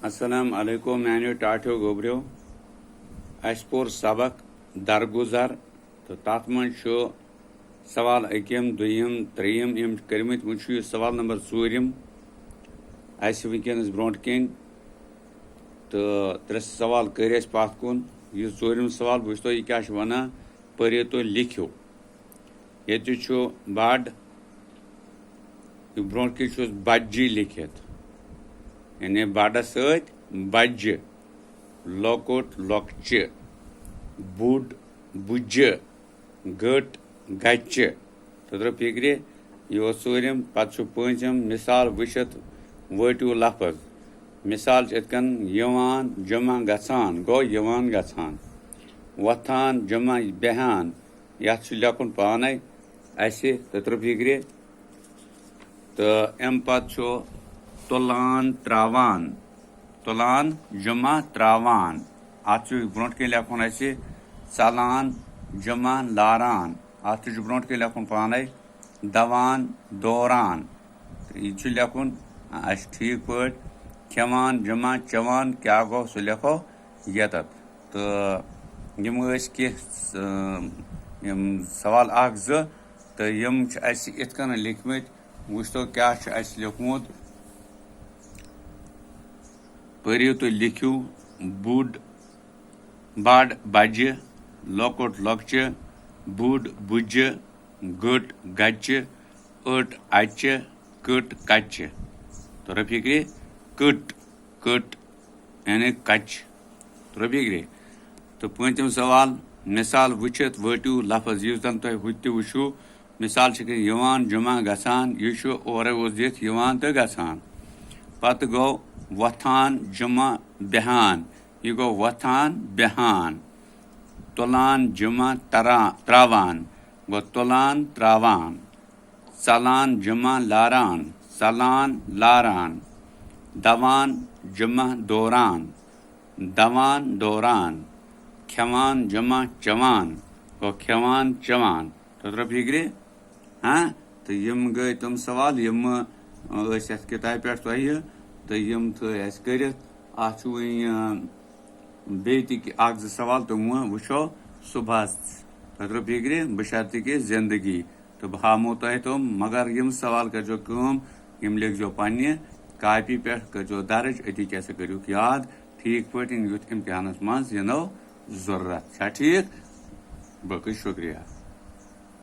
अस्सलाम वालेकुम मैंने टाठो गोबरियो अस पोर सबक दरगुजर तो तथ मन सवाल अकिम दुयम त्रेयम यम कर्मित वो सवाल नंबर चूरम अस वनकस ब्रोट कन तो त्रे सवाल कर पत कुन यह चूरम सवाल वो तो यह क्या वन पर तो लिखो ये बड़ ब्रोट कन बज्जी लिखित यानी बड़ सत बज्ज लोकुट लोकच बुड़ बुज गट गच तो फिक्र यह चूरम पे पम मिसाल वुचित वटू लफज मिसाल इतकन यवान जमा गसान गो यवान गसान वथान जमा बेहान यथ लिखुन पाने तो फिक्र तो अम पे तुलान त्रावान तुलान जमा त्रावान अत ब्रोट कन लिखुन चलान जमा लारान अत ब्रोट कन लिखुन पाने दवान दौरान यह लिखुन ठीक पे खेवान जमा चवान क्या गो सह लिखो यत तो यम सवाल अख तो यम इतकन लिखमत वुच तो क्या लिखमुत पढ़ो तो लिखो बुड़ बड़ बज लोकुट लोकच बुड़ बुज गट गच अट अच कट कच तो फिक्र कट कट यानी कच तो फिक्र तो पम सवाल मिसाल वुचित वटू लफज यह जन तुम हुत वो मिसाल यवान जमा गसान यह और दिख यवान तो गसान पत गो वथान जमा बेहान यह गो वथान बेहान तुलान जमा त्रावान गो तुलान त्रावान चलान जमा लारान चलान लारान दवान जमा दौरान दवान दौरान खेवान जमा चवान गो खेवान चवान तो फिक्र हाँ तो यम गई तुम सवाल यम किताब पे तुह तो यम कर बे सवाल तुम वो सुबह तो फिक्र बशर्ते कि जिंदगी तो बह हामो तुम मगर यम सवाल करो यम लिखो पे कापी पे करो दर्ज अति क्या करो याद ठीक पे युथ इम्तहान मज यनो जरूरत ठीक बक शुक्रिया।